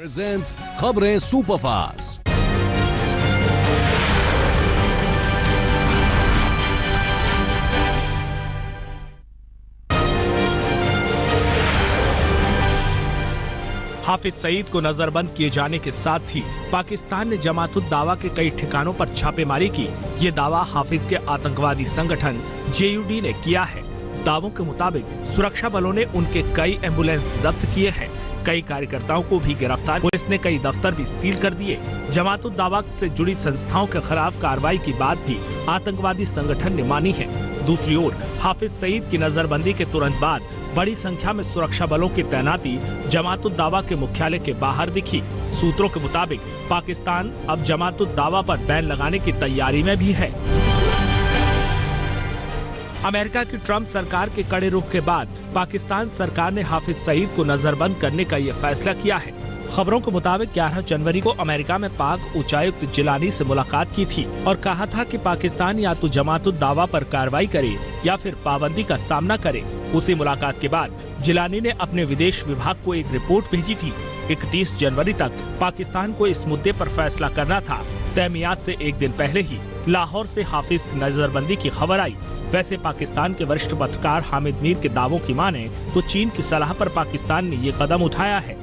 Presents खबरें superfast. Hafiz Saeed को नजरबंद किए जाने के साथ ही पाकिस्तान ने जमातुद दावा के कई ठिकानों पर छापेमारी की। ये दावा हाफिज के आतंकवादी संगठन JUD ने किया है। दावों के मुताबिक सुरक्षा बलों ने उनके कई एम्बुलेंस जब्त किए हैं। कई कार्यकर्ताओं को भी गिरफ्तार। पुलिस ने कई दफ्तर भी सील कर दिए। जमातुद दावा से जुड़ी संस्थाओं के खिलाफ कार्रवाई की बात भी आतंकवादी संगठन ने मानी है। दूसरी ओर हाफिज सईद की नजरबंदी के तुरंत बाद बड़ी संख्या में सुरक्षा बलों की तैनाती जमातुद दावा के मुख्यालय के बाहर दिखी। सूत्रों के मुताबिक पाकिस्तान अब जमातुद दावा पर बैन लगाने की तैयारी में भी है। अमेरिका की ट्रंप सरकार के कड़े रुख के बाद पाकिस्तान सरकार ने हाफिज सईद को नजरबंद करने का ये फैसला किया है। खबरों के मुताबिक 11 जनवरी को अमेरिका में पाक उच्चायुक्त जिलानी से मुलाकात की थी और कहा था कि पाकिस्तान या तो जमातुद दावा पर कार्रवाई करे या फिर पाबंदी का सामना करे। उसी मुलाकात के बाद जिलानी ने अपने विदेश विभाग को एक रिपोर्ट भेजी थी। 31 जनवरी तक पाकिस्तान को इस मुद्दे पर फैसला करना था। तय मियाद से एक दिन पहले ही लाहौर से हाफिज की नजरबंदी की खबर आई। वैसे पाकिस्तान के वरिष्ठ पत्रकार हामिद मीर के दावों की माने तो चीन की सलाह पर पाकिस्तान ने ये कदम उठाया है।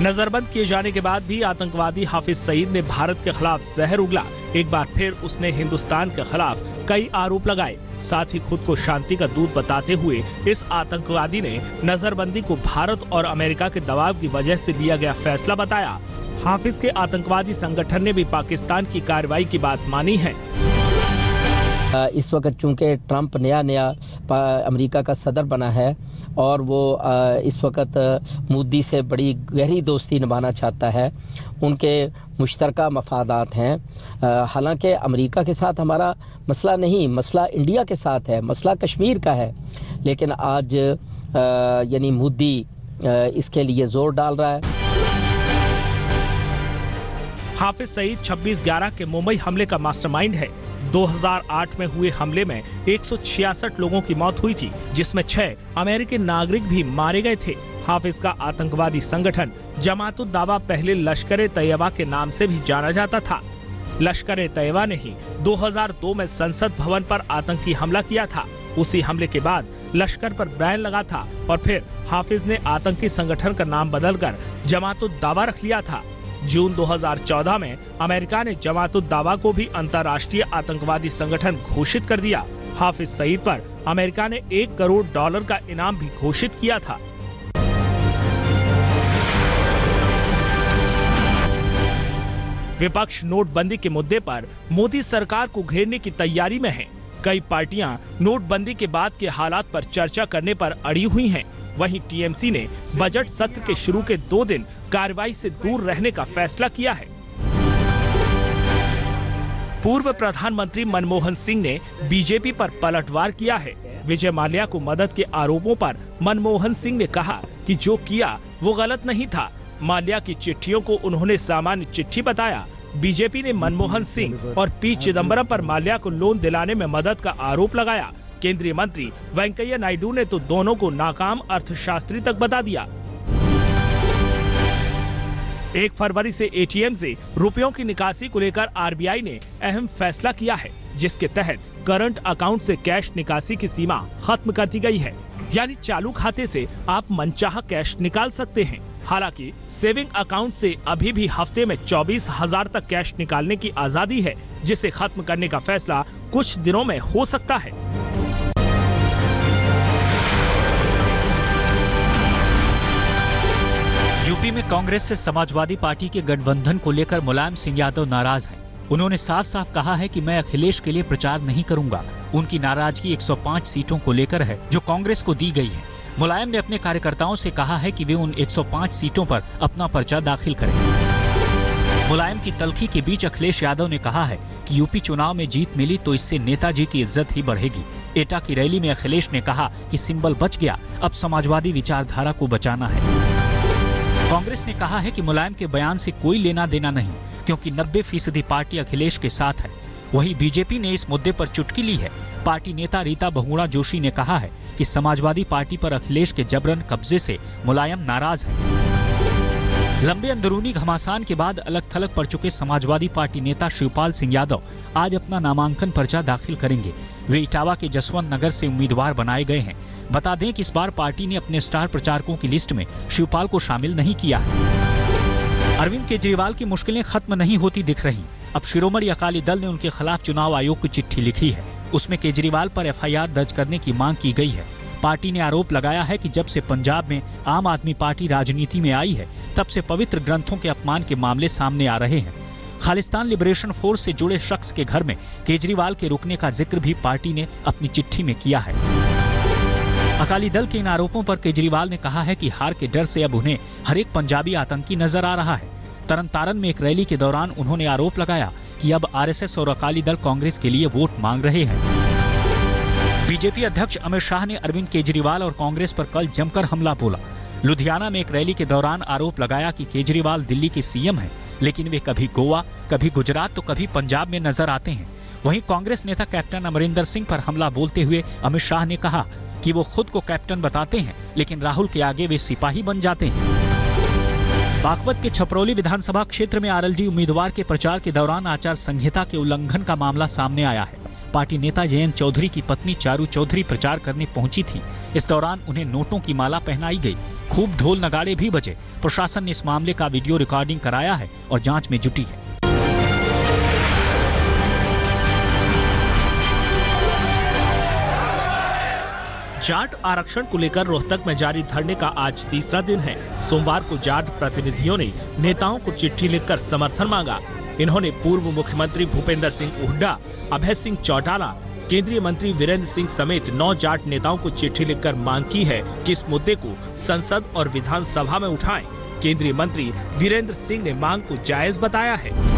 नजरबंद किए जाने के बाद भी आतंकवादी हाफिज सईद ने भारत के खिलाफ जहर उगला। एक बार फिर उसने हिंदुस्तान के खिलाफ कई आरोप लगाए। साथ ही खुद को शांति का दूत बताते हुए इस आतंकवादी ने नजरबंदी को भारत और अमेरिका के दबाव की वजह से लिया गया फैसला बताया। हाफिज के आतंकवादी संगठन ने भी पाकिस्तान की कार्रवाई की बात मानी है। इस वक्त चूंकि ट्रंप नया अमेरिका का सदर बना है और वो इस वक्त मोदी से बड़ी गहरी दोस्ती निभाना चाहता है। उनके मुश्तरका मफादात हैं। हालांकि अमेरिका के साथ हमारा मसला नहीं, मसला इंडिया के साथ है, मसला कश्मीर का है। लेकिन आज यानी मोदी इसके लिए जोर डाल रहा है। हाफिज सईद 26/11 के मुंबई हमले का मास्टरमाइंड है। 2008 में हुए हमले में 166 लोगों की मौत हुई थी, जिसमें 6 अमेरिकी नागरिक भी मारे गए थे। हाफिज का आतंकवादी संगठन जमातुद दावा पहले लश्कर-ए-तैयबा के नाम से भी जाना जाता था। लश्कर-ए-तैयबा ने ही 2002 में संसद भवन पर आतंकी हमला किया था। उसी हमले के बाद लश्कर पर बैन लगा था और फिर हाफिज ने आतंकी संगठन का नाम बदलकर जमातुद दावा रख लिया था। जून 2014 में अमेरिका ने जमातुद दावा को भी अंतर्राष्ट्रीय आतंकवादी संगठन घोषित कर दिया। हाफिज सईद पर अमेरिका ने $1 करोड़ का इनाम भी घोषित किया था। विपक्ष नोटबंदी के मुद्दे पर मोदी सरकार को घेरने की तैयारी में है। कई पार्टियां नोटबंदी के बाद के हालात पर चर्चा करने पर अड़ी हुई हैं। वहीं TMC ने बजट सत्र के शुरू के 2 दिन कार्रवाई से दूर रहने का फैसला किया है। पूर्व प्रधानमंत्री मनमोहन सिंह ने बीजेपी पर पलटवार किया है। विजय माल्या को मदद के आरोपों पर मनमोहन सिंह ने कहा कि जो किया वो गलत नहीं था। माल्या की चिट्ठियों को उन्होंने सामान्य चिट्ठी बताया। बीजेपी ने मनमोहन सिंह और P चिदम्बरम पर माल्या को लोन दिलाने में मदद का आरोप लगाया। केंद्रीय मंत्री वेंकैया नायडू ने तो दोनों को नाकाम अर्थशास्त्री तक बता दिया। 1 फरवरी से ATM से रुपयों की निकासी को लेकर RBI ने अहम फैसला किया है, जिसके तहत करंट अकाउंट से कैश निकासी की सीमा खत्म कर दी गई है। यानी चालू खाते से आप मनचाहा कैश निकाल सकते हैं। हालांकि सेविंग अकाउंट से अभी भी हफ्ते में 24,000 तक कैश निकालने की आजादी है, जिसे खत्म करने का फैसला कुछ दिनों में हो सकता है। यूपी में कांग्रेस से समाजवादी पार्टी के गठबंधन को लेकर मुलायम सिंह यादव नाराज हैं। उन्होंने साफ साफ कहा है कि मैं अखिलेश के लिए प्रचार नहीं करूंगा। उनकी नाराजगी 105 सीटों को लेकर है, जो कांग्रेस को दी गई है। मुलायम ने अपने कार्यकर्ताओं से कहा है कि वे उन 105 सीटों पर अपना पर्चा दाखिल करें। मुलायम की तल्खी के बीच अखिलेश यादव ने कहा है कि यूपी चुनाव में जीत मिली तो इससे नेताजी की इज्जत ही बढ़ेगी। एटा की रैली में अखिलेश ने कहा कि सिंबल बच गया, अब समाजवादी विचारधारा को बचाना है। कांग्रेस ने कहा है कि मुलायम के बयान से कोई लेना देना नहीं, क्योंकि 90% पार्टी अखिलेश के साथ है। वहीं बीजेपी ने इस मुद्दे पर चुटकी ली है। पार्टी नेता रीता बहुगुणा जोशी ने कहा है कि समाजवादी पार्टी पर अखिलेश के जबरन कब्जे से मुलायम नाराज है। लंबे अंदरूनी घमासान के बाद अलग थलग पड़ चुके समाजवादी पार्टी नेता शिवपाल सिंह यादव आज अपना नामांकन पर्चा दाखिल करेंगे। वे इटावा के जसवंत नगर से उम्मीदवार बनाए गए हैं। बता दें कि इस बार पार्टी ने अपने स्टार प्रचारकों की लिस्ट में शिवपाल को शामिल नहीं किया है। अरविंद केजरीवाल की मुश्किलें खत्म नहीं होती दिख रही। अब शिरोमणि अकाली दल ने उनके खिलाफ चुनाव आयोग को चिट्ठी लिखी है। उसमें केजरीवाल पर एफआईआर दर्ज करने की मांग की गई है। पार्टी ने आरोप लगाया है कि जब से पंजाब में आम आदमी पार्टी राजनीति में आई है, तब से पवित्र ग्रंथों के अपमान के मामले सामने आ रहे हैं। खालिस्तान लिबरेशन फोर्स से जुड़े शख्स के घर में केजरीवाल के रुकने का जिक्र भी पार्टी ने अपनी चिट्ठी में किया है। अकाली दल के इन आरोपों पर केजरीवाल ने कहा है कि हार के डर से अब उन्हें हर एक पंजाबी आतंकी नजर आ रहा है। तरनतारन में एक रैली के दौरान उन्होंने आरोप लगाया कि अब आरएसएस और अकाली दल कांग्रेस के लिए वोट मांग रहे हैं। बीजेपी अध्यक्ष अमित शाह ने अरविंद केजरीवाल और कांग्रेस पर कल जमकर हमला बोला। लुधियाना में एक रैली के दौरान आरोप लगाया कि केजरीवाल दिल्ली के सीएम हैं, लेकिन वे कभी गोवा, कभी गुजरात तो कभी पंजाब में नजर आते हैं। वहीं कांग्रेस नेता कैप्टन अमरिंदर सिंह पर हमला बोलते हुए अमित शाह ने कहा कि वो खुद को कैप्टन बताते हैं, लेकिन राहुल के आगे वे सिपाही बन जाते हैं। बागपत के छपरौली विधानसभा क्षेत्र में आरएलडी उम्मीदवार के प्रचार के दौरान आचार संहिता के उल्लंघन का मामला सामने आया है। पार्टी नेता जयंत चौधरी की पत्नी चारू चौधरी प्रचार करने पहुंची थी। इस दौरान उन्हें नोटों की माला पहनाई गई। खूब ढोल नगाड़े भी बजे। प्रशासन ने इस मामले का वीडियो रिकॉर्डिंग कराया है और जांच में जुटी है। जाट आरक्षण को लेकर रोहतक में जारी धरने का आज तीसरा दिन है। सोमवार को जाट प्रतिनिधियों ने नेताओं को चिट्ठी लिखकर समर्थन मांगा। इन्होंने पूर्व मुख्यमंत्री भूपेंद्र सिंह हुड्डा, अभय सिंह चौटाला, केंद्रीय मंत्री वीरेंद्र सिंह समेत 9 जाट नेताओं को चिट्ठी लिखकर मांग की है कि इस मुद्दे को संसद और विधानसभा में उठाएं। केंद्रीय मंत्री वीरेंद्र सिंह ने मांग को जायज बताया है।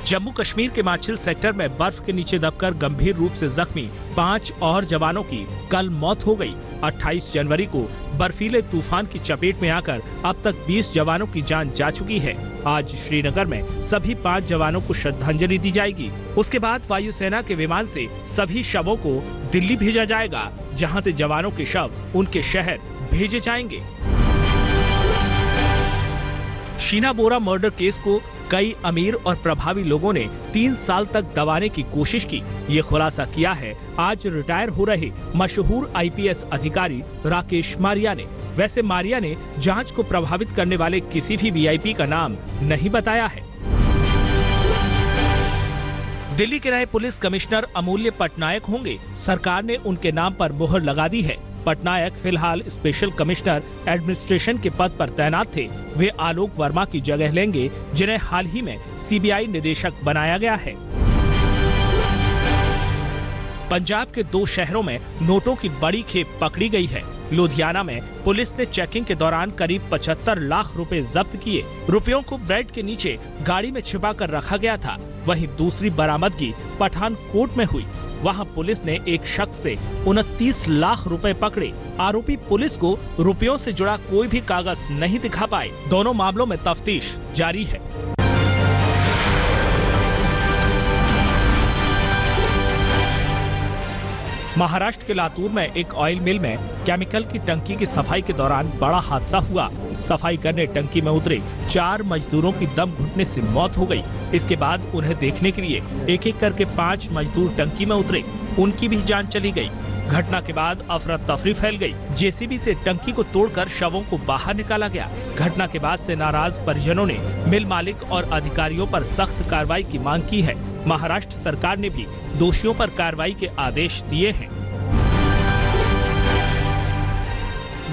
जम्मू कश्मीर के माछिल सेक्टर में बर्फ के नीचे दबकर गंभीर रूप से जख्मी 5 और जवानों की कल मौत हो गई। 28 जनवरी को बर्फीले तूफान की चपेट में आकर अब तक 20 जवानों की जान जा चुकी है। आज श्रीनगर में सभी 5 जवानों को श्रद्धांजलि दी जाएगी। उसके बाद वायुसेना के विमान से सभी शवों को दिल्ली भेजा जाएगा, जहां से जवानों के शव उनके शहर भेजे जाएंगे। शीना बोरा मर्डर केस को कई अमीर और प्रभावी लोगों ने 3 साल तक दबाने की कोशिश की। ये खुलासा किया है आज रिटायर हो रहे मशहूर आईपीएस अधिकारी राकेश मारिया ने। वैसे मारिया ने जांच को प्रभावित करने वाले किसी भी वीआईपी का नाम नहीं बताया है। दिल्ली के नए पुलिस कमिश्नर अमूल्य पटनायक होंगे। सरकार ने उनके नाम पर मुहर लगा दी है। पटनायक फिलहाल स्पेशल कमिश्नर एडमिनिस्ट्रेशन के पद पर तैनात थे। वे आलोक वर्मा की जगह लेंगे, जिन्हें हाल ही में सीबीआई निदेशक बनाया गया है। पंजाब के 2 शहरों में नोटों की बड़ी खेप पकड़ी गई है। लुधियाना में पुलिस ने चेकिंग के दौरान करीब 75 लाख रुपए जब्त किए। रुपयों को ब्रेड के नीचे गाड़ी में छिपा कर रखा गया था। वहीं दूसरी बरामदगी पठानकोट में हुई। वहां पुलिस ने एक शख्स से 29 लाख रुपए पकड़े। आरोपी पुलिस को रुपयों से जुड़ा कोई भी कागज नहीं दिखा पाए। दोनों मामलों में तफ्तीश जारी है। महाराष्ट्र के लातूर में एक ऑयल मिल में केमिकल की टंकी की सफाई के दौरान बड़ा हादसा हुआ। सफाई करने टंकी में उतरे 4 मजदूरों की दम घुटने से मौत हो गई। इसके बाद उन्हें देखने के लिए एक एक करके 5 मजदूर टंकी में उतरे। उनकी भी जान चली गई। घटना के बाद अफरा तफरी फैल गई। जेसीबी से टंकी को तोड़कर शवों को बाहर निकाला गया। घटना के बाद से नाराज परिजनों ने मिल मालिक और अधिकारियों पर सख्त कार्रवाई की मांग की है। महाराष्ट्र सरकार ने भी दोषियों पर कार्रवाई के आदेश दिए हैं।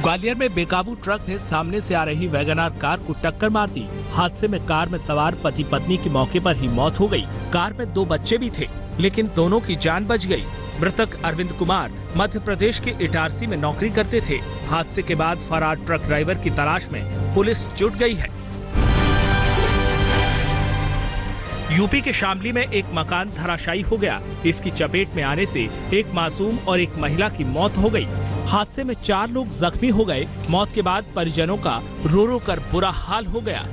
ग्वालियर में बेकाबू ट्रक ने सामने से आ रही वैगनआर कार को टक्कर मार दी। हादसे में कार में सवार पति पत्नी की मौके पर ही मौत हो गई। कार में 2 बच्चे भी थे, लेकिन दोनों की जान बच गई। मृतक अरविंद कुमार मध्य प्रदेश के इटारसी में नौकरी करते थे। हादसे के बाद फरार ट्रक ड्राइवर की तलाश में पुलिस जुट गई है। यूपी के शामली में एक मकान धराशायी हो गया। इसकी चपेट में आने से एक मासूम और एक महिला की मौत हो गई। हादसे में 4 लोग जख्मी हो गए। मौत के बाद परिजनों का रो रो कर बुरा हाल हो गया।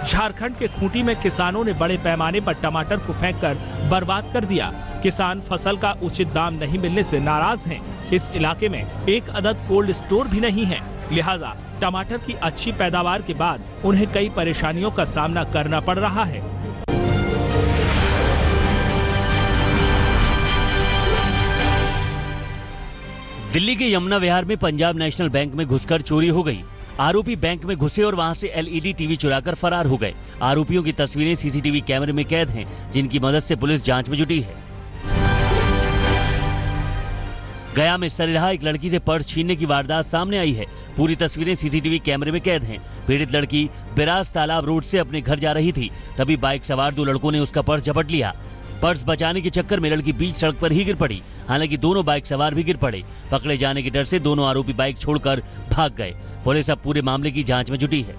झारखंड के खूंटी में किसानों ने बड़े पैमाने पर टमाटर को फेंककर बर्बाद कर दिया। किसान फसल का उचित दाम नहीं मिलने से नाराज हैं। इस इलाके में एक अदद कोल्ड स्टोर भी नहीं है, लिहाजा टमाटर की अच्छी पैदावार के बाद उन्हें कई परेशानियों का सामना करना पड़ रहा है। दिल्ली के यमुना विहार में पंजाब नेशनल बैंक में घुसकर चोरी हो गई। आरोपी बैंक में घुसे और वहां से एलईडी टीवी चुराकर फरार हो गए। आरोपियों की तस्वीरें सीसीटीवी कैमरे में कैद हैं, जिनकी मदद से पुलिस जांच में जुटी है। गया में सरेराह एक लड़की से पर्स छीनने की वारदात सामने आई है। पूरी तस्वीरें सीसीटीवी कैमरे में कैद हैं। पीड़ित लड़की बिराज तालाब रोड से अपने घर जा रही थी, तभी बाइक सवार दो लड़कों ने उसका पर्स झपट लिया। पर्स बचाने के चक्कर में लड़की बीच सड़क पर ही गिर पड़ी। हालांकि दोनों बाइक सवार भी गिर पड़े। पकड़े जाने के डर से दोनों आरोपी बाइक छोड़कर भाग गए। पुलिस अब पूरे मामले की जांच में जुटी है।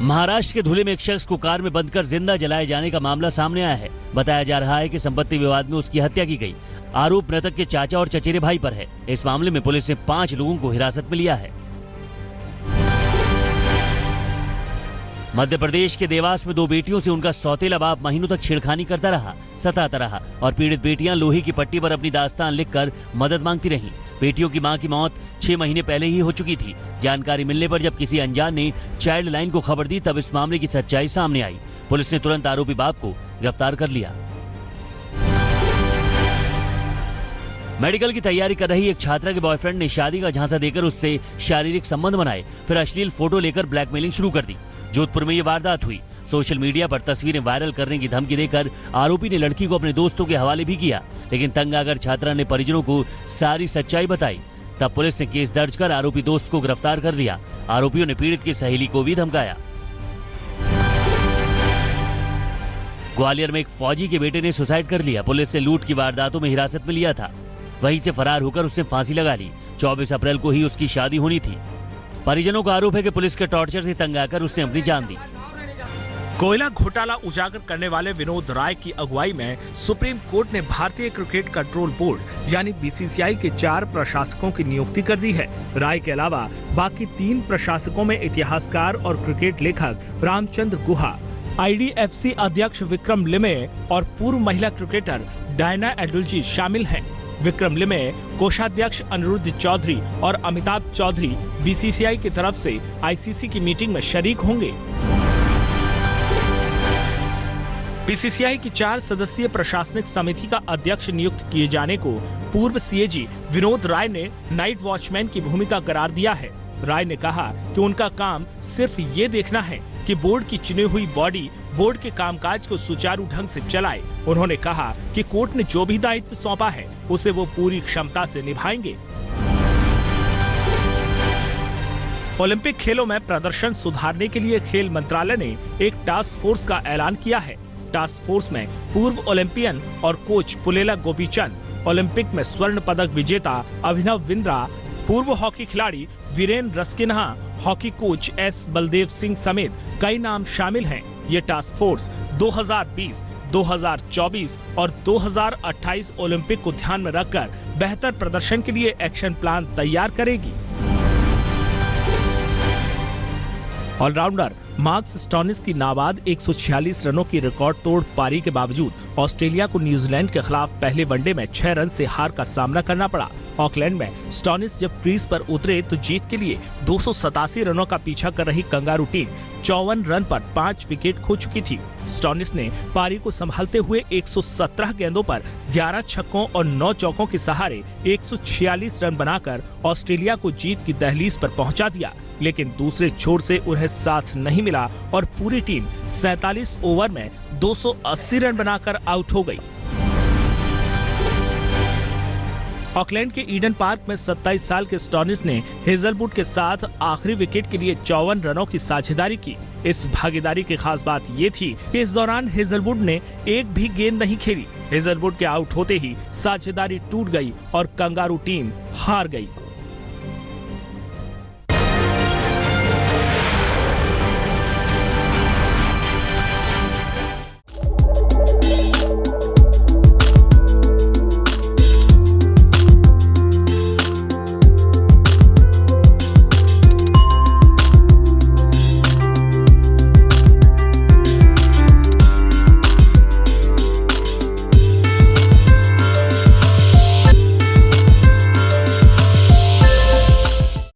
महाराष्ट्र के धुले में एक शख्स को कार में बंद कर जिंदा जलाए जाने का मामला सामने आया है। बताया जा रहा है कि संपत्ति विवाद में उसकी हत्या की गई। आरोप मृतक के चाचा और चचेरे भाई पर है। इस मामले में पुलिस ने 5 लोगों को हिरासत में लिया है। मध्य प्रदेश के देवास में 2 बेटियों से उनका सौतेला बाप महीनों तक छेड़खानी करता रहा, सताता रहा और पीड़ित बेटियां लोहे की पट्टी पर अपनी दास्तान लिखकर मदद मांगती रहीं। बेटियों की मां की मौत 6 महीने पहले ही हो चुकी थी। जानकारी मिलने पर जब किसी अनजान ने चाइल्ड लाइन को खबर दी, तब इस मामले की सच्चाई सामने आई। पुलिस ने तुरंत आरोपी बाप को गिरफ्तार कर लिया। मेडिकल की तैयारी कर रही एक छात्रा के बॉयफ्रेंड ने शादी का झांसा देकर उससे शारीरिक संबंध बनाए, फिर अश्लील फोटो लेकर ब्लैकमेलिंग शुरू कर दी। जोधपुर में ये वारदात हुई। सोशल मीडिया पर तस्वीरें वायरल करने की धमकी देकर आरोपी ने लड़की को अपने दोस्तों के हवाले भी किया, लेकिन तंग आकर छात्रा ने परिजनों को सारी सच्चाई बताई। तब पुलिस ने केस दर्ज कर आरोपी दोस्त को गिरफ्तार कर लिया। आरोपियों ने पीड़ित की सहेली को भी धमकाया। ग्वालियर में एक फौजी के बेटे ने सुसाइड कर लिया। पुलिस ने लूट की वारदातों में हिरासत में लिया था। वहीं से फरार होकर उसने फांसी लगा ली। 24 अप्रैल को ही उसकी शादी होनी थी। परिजनों का आरोप है कि पुलिस के टॉर्चर से तंग आकर उसने अपनी जान दी। कोयला घोटाला उजागर करने वाले विनोद राय की अगुवाई में सुप्रीम कोर्ट ने भारतीय क्रिकेट कंट्रोल बोर्ड यानी बीसीसीआई के 4 प्रशासकों की नियुक्ति कर दी है। राय के अलावा बाकी 3 प्रशासकों में इतिहासकार और क्रिकेट लेखक रामचंद्र गुहा, आईडीएफसी अध्यक्ष विक्रम लिमे और पूर्व महिला क्रिकेटर डायना एडुल्जी शामिल हैं। विक्रम लिमे, कोषाध्यक्ष अनिरुद्ध चौधरी और अमिताभ चौधरी बीसीसीआई की तरफ से आईसीसी की मीटिंग में शरीक होंगे। बीसीसीआई की 4 सदस्यीय प्रशासनिक समिति का अध्यक्ष नियुक्त किए जाने को पूर्व सीएजी विनोद राय ने नाइट वॉचमैन की भूमिका करार दिया है। राय ने कहा कि उनका काम सिर्फ ये देखना है कि बोर्ड की चुनी हुई बॉडी बोर्ड के कामकाज को सुचारू ढंग से चलाए। उन्होंने कहा कि कोर्ट ने जो भी दायित्व सौंपा है उसे वो पूरी क्षमता से निभाएंगे। ओलंपिक खेलों में प्रदर्शन सुधारने के लिए खेल मंत्रालय ने एक टास्क फोर्स का ऐलान किया है। टास्क फोर्स में पूर्व ओलंपियन और कोच पुलेला गोपीचंद, ओलंपिक में स्वर्ण पदक विजेता अभिनव बिंद्रा, पूर्व हॉकी खिलाड़ी Viren Rasquinha, hockey coach S Baldev Singh समेत कई नाम शामिल हैं। ये टास्क फोर्स 2020, 2024 और 2028 ओलंपिक को ध्यान में रखकर बेहतर प्रदर्शन के लिए एक्शन प्लान तैयार करेगी। ऑलराउंडर मार्कस स्टोनिस की नाबाद 146 रनों की रिकॉर्ड तोड़ पारी के बावजूद ऑस्ट्रेलिया को न्यूजीलैंड के खिलाफ पहले वनडे में 6 रन से हार का सामना करना पड़ा। ऑकलैंड में स्टोनिस जब क्रीज पर उतरे तो जीत के लिए 287 रनों का पीछा कर रही कंगारू टीम 54 रन पर 5 विकेट खो चुकी थी। स्टोनिस ने पारी को संभालते हुए 117 गेंदों पर 11 छक्कों और 9 चौकों के सहारे 146 रन बनाकर ऑस्ट्रेलिया को जीत की दहलीज पर पहुंचा दिया, लेकिन दूसरे छोर से उन्हें साथ नहीं मिला और पूरी टीम 47 ओवर में 280 रन बनाकर आउट हो गई। ऑकलैंड के ईडन पार्क में 27 साल के स्टोनिस ने हेजलवुड के साथ आखिरी विकेट के लिए 54 रनों की साझेदारी की। इस भागीदारी की खास बात ये थी कि इस दौरान हेजलवुड ने एक भी गेंद नहीं खेली। हेजलवुड के आउट होते ही साझेदारी टूट गई और कंगारू टीम हार गई।